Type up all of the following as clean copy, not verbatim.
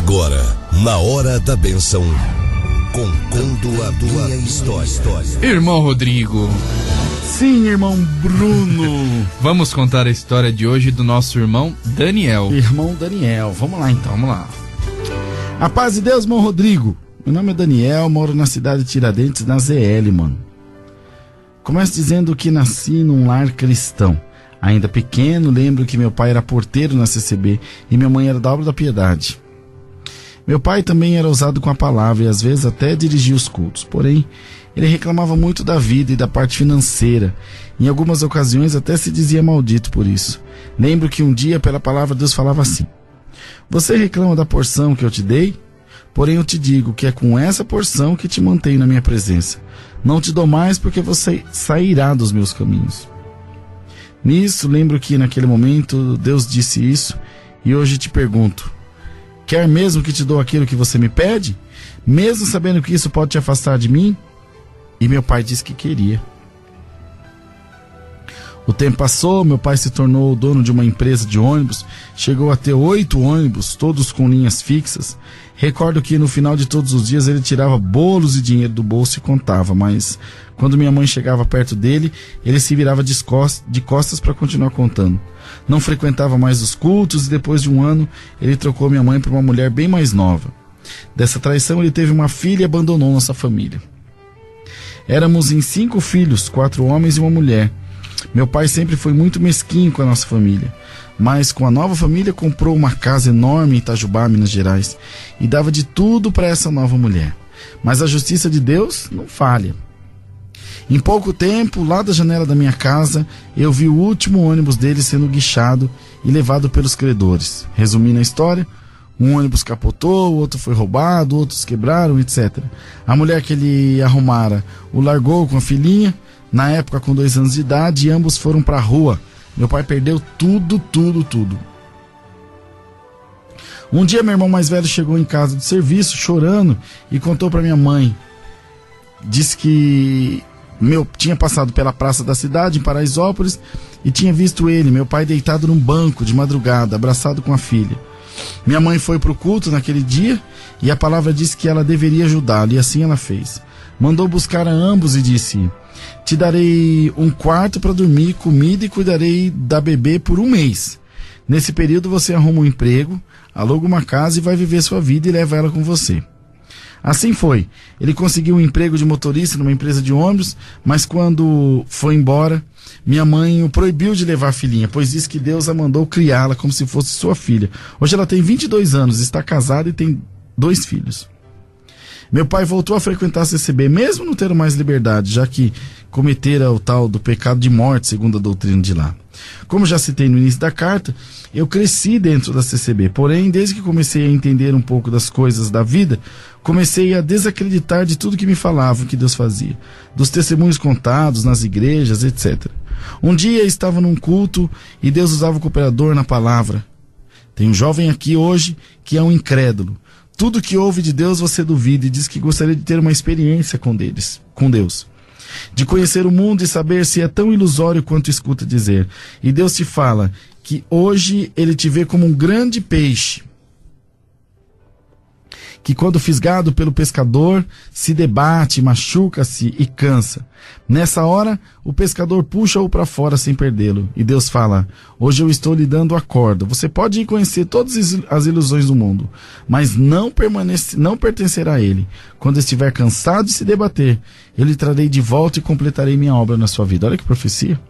Agora, na Hora da Bênção, contando a minha história. Irmão Rodrigo. Sim, irmão Bruno. Vamos contar a história de hoje do nosso irmão Daniel. Irmão Daniel, vamos lá então, vamos lá. A paz de Deus, irmão Rodrigo. Meu nome é Daniel, moro na cidade de Tiradentes, na ZL, mano. Começo dizendo que nasci num lar cristão. Ainda pequeno, lembro que meu pai era porteiro na CCB e minha mãe era da Obra da Piedade. Meu pai também era ousado com a palavra e às vezes até dirigia os cultos. Porém, ele reclamava muito da vida e da parte financeira. Em algumas ocasiões até se dizia maldito por isso. Lembro que um dia, pela palavra, Deus falava assim: você reclama da porção que eu te dei? Porém eu te digo que é com essa porção que te mantenho na minha presença. Não te dou mais porque você sairá dos meus caminhos. Nisso, lembro que naquele momento Deus disse isso e hoje te pergunto: quer mesmo que te dou aquilo que você me pede? Mesmo sabendo que isso pode te afastar de mim? E meu pai disse que queria. O tempo passou, meu pai se tornou o dono de uma empresa de ônibus, chegou a ter 8 ônibus, todos com linhas fixas. Recordo que no final de todos os dias ele tirava bolos e dinheiro do bolso e contava, mas quando minha mãe chegava perto dele, ele se virava de costas para continuar contando. Não frequentava mais os cultos e depois de um ano ele trocou minha mãe por uma mulher bem mais nova. Dessa traição ele teve uma filha e abandonou nossa família. Éramos em 5 filhos, 4 homens e uma mulher. Meu pai sempre foi muito mesquinho com a nossa família, mas com a nova família comprou uma casa enorme em Itajubá, Minas Gerais, e dava de tudo para essa nova mulher. Mas a justiça de Deus não falha. Em pouco tempo, lá da janela da minha casa, eu vi o último ônibus dele sendo guinchado e levado pelos credores. Resumindo a história, um ônibus capotou, o outro foi roubado, outros quebraram, etc. A mulher que ele arrumara o largou com a filhinha, na época com 2 anos de idade, e ambos foram para a rua. Meu pai perdeu tudo. Um dia meu irmão mais velho chegou em casa de serviço chorando e contou para minha mãe. Disse que tinha passado pela praça da cidade, em Paraisópolis, e tinha visto ele, meu pai, deitado num banco de madrugada, abraçado com a filha. Minha mãe foi para o culto naquele dia e a palavra disse que ela deveria ajudá-lo, e assim ela fez. Mandou buscar a ambos e disse: te darei um quarto para dormir, comida e cuidarei da bebê por 1 mês. Nesse período você arruma um emprego, aluga uma casa e vai viver sua vida e leva ela com você. Assim foi. Ele conseguiu um emprego de motorista numa empresa de ônibus, mas quando foi embora, minha mãe o proibiu de levar a filhinha, pois disse que Deus a mandou criá-la como se fosse sua filha. Hoje ela tem 22 anos, está casada e tem 2 filhos. Meu pai voltou a frequentar a CCB, mesmo não tendo mais liberdade, já que cometera o tal do pecado de morte, segundo a doutrina de lá. Como já citei no início da carta, eu cresci dentro da CCB, porém, desde que comecei a entender um pouco das coisas da vida, comecei a desacreditar de tudo que me falavam que Deus fazia, dos testemunhos contados nas igrejas, etc. Um dia estava num culto e Deus usava o cooperador na palavra. Tem um jovem aqui hoje que é um incrédulo. Tudo que ouve de Deus você duvida e diz que gostaria de ter uma experiência com Deus. De conhecer o mundo e saber se é tão ilusório quanto escuta dizer. E Deus te fala que hoje ele te vê como um grande peixe, que quando fisgado pelo pescador, se debate, machuca-se e cansa. Nessa hora, o pescador puxa-o para fora sem perdê-lo. E Deus fala: hoje eu estou lhe dando a corda. Você pode ir conhecer todas as ilusões do mundo, mas não pertencerá a ele. Quando estiver cansado de se debater, eu lhe trarei de volta e completarei minha obra na sua vida. Olha que profecia.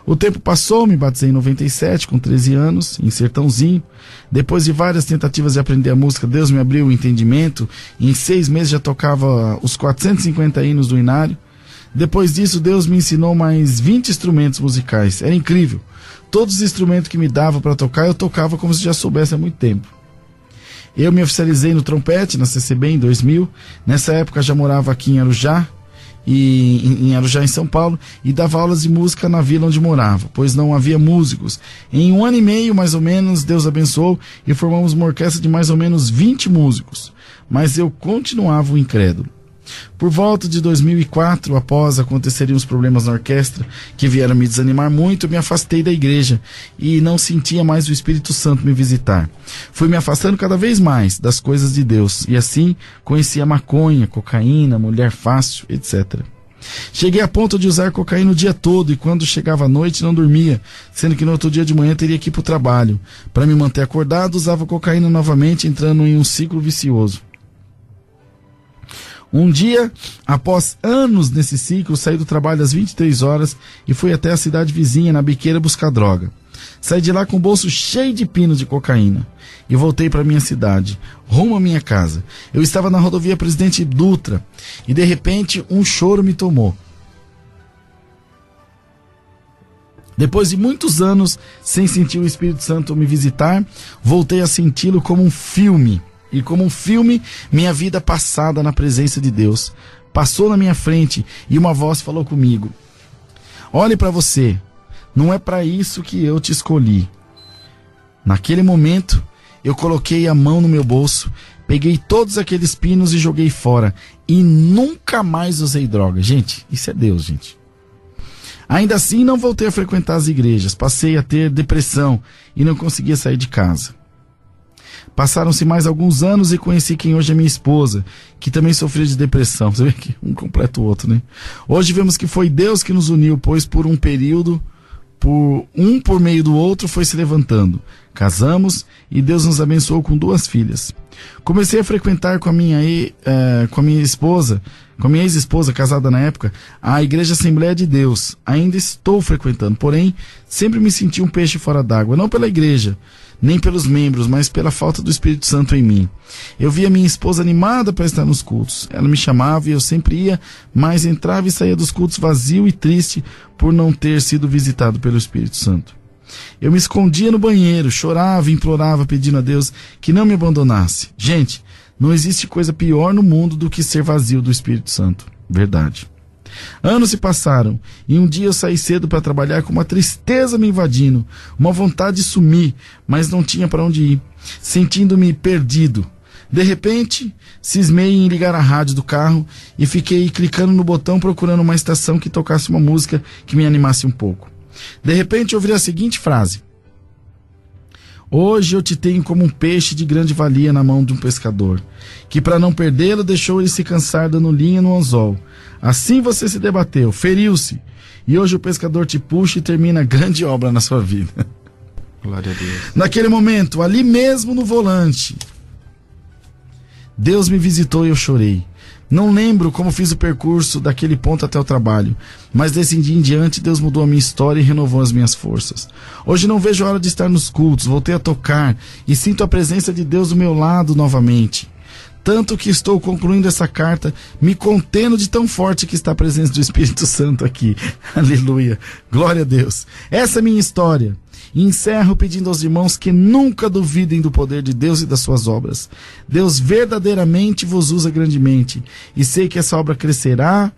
O tempo passou, me batizei em 97, com 13 anos, em Sertãozinho. Depois de várias tentativas de aprender a música, Deus me abriu o entendimento. Em 6 meses já tocava os 450 hinos do Inário. Depois disso, Deus me ensinou mais 20 instrumentos musicais. Era incrível. Todos os instrumentos que me dava para tocar, eu tocava como se já soubesse há muito tempo. Eu me oficializei no trompete, na CCB, em 2000. Nessa época já morava aqui em Arujá, em Arujá, em São Paulo, e dava aulas de música na vila onde morava, pois não havia músicos. Em 1 ano e meio, mais ou menos, Deus abençoou e formamos uma orquestra de mais ou menos 20 músicos. Mas eu continuava o incrédulo. Por volta de 2004, após acontecerem os problemas na orquestra, que vieram me desanimar muito, eu me afastei da igreja e não sentia mais o Espírito Santo me visitar. Fui me afastando cada vez mais das coisas de Deus e assim conheci a maconha, cocaína, mulher fácil, etc. Cheguei a ponto de usar cocaína o dia todo e quando chegava à noite não dormia, sendo que no outro dia de manhã teria que ir para o trabalho. Para me manter acordado, usava cocaína novamente, entrando em um ciclo vicioso. Um dia, após anos nesse ciclo, saí do trabalho às 23 horas e fui até a cidade vizinha, na Biqueira, buscar droga. Saí de lá com o bolso cheio de pinos de cocaína e voltei para minha cidade, rumo à minha casa. Eu estava na rodovia Presidente Dutra e de repente um choro me tomou. Depois de muitos anos sem sentir o Espírito Santo me visitar, voltei a senti-lo como um filme. E como um filme, minha vida passada na presença de Deus passou na minha frente e uma voz falou comigo: olhe para você, não é para isso que eu te escolhi. Naquele momento, eu coloquei a mão no meu bolso, peguei todos aqueles pinos e joguei fora. E nunca mais usei droga. Gente, isso é Deus, gente. Ainda assim, não voltei a frequentar as igrejas. Passei a ter depressão e não conseguia sair de casa. Passaram-se mais alguns anos e conheci quem hoje é minha esposa, que também sofria de depressão. Você vê que um completa o outro, né? Hoje vemos que foi Deus que nos uniu, pois por um período, por meio do outro, foi se levantando. Casamos e Deus nos abençoou com 2 filhas. Comecei a frequentar com a minha ex-esposa, casada na época, a Igreja Assembleia de Deus. Ainda estou frequentando, porém, sempre me senti um peixe fora d'água, não pela igreja, nem pelos membros, mas pela falta do Espírito Santo em mim. Eu via minha esposa animada para estar nos cultos. Ela me chamava e eu sempre ia, mas entrava e saía dos cultos vazio e triste por não ter sido visitado pelo Espírito Santo. Eu me escondia no banheiro, chorava e implorava pedindo a Deus que não me abandonasse. Gente, não existe coisa pior no mundo do que ser vazio do Espírito Santo. Verdade. Anos se passaram e um dia eu saí cedo para trabalhar com uma tristeza me invadindo, uma vontade de sumir, mas não tinha para onde ir, sentindo-me perdido. De repente, cismei em ligar a rádio do carro e fiquei clicando no botão procurando uma estação que tocasse uma música que me animasse um pouco. De repente, ouvi a seguinte frase: hoje eu te tenho como um peixe de grande valia na mão de um pescador, que para não perdê-lo deixou ele se cansar dando linha no anzol. Assim você se debateu, feriu-se, e hoje o pescador te puxa e termina a grande obra na sua vida. Glória a Deus. Naquele momento, ali mesmo no volante, Deus me visitou e eu chorei. Não lembro como fiz o percurso daquele ponto até o trabalho, mas desse dia em diante Deus mudou a minha história e renovou as minhas forças. Hoje não vejo a hora de estar nos cultos, voltei a tocar e sinto a presença de Deus do meu lado novamente. Tanto que estou concluindo essa carta, me contendo de tão forte que está a presença do Espírito Santo aqui. Aleluia. Glória a Deus. Essa é a minha história. E encerro pedindo aos irmãos que nunca duvidem do poder de Deus e das suas obras. Deus verdadeiramente vos usa grandemente. E sei que essa obra crescerá,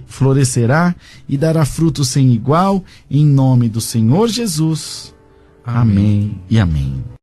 florescerá e dará fruto sem igual. Em nome do Senhor Jesus. Amém e amém.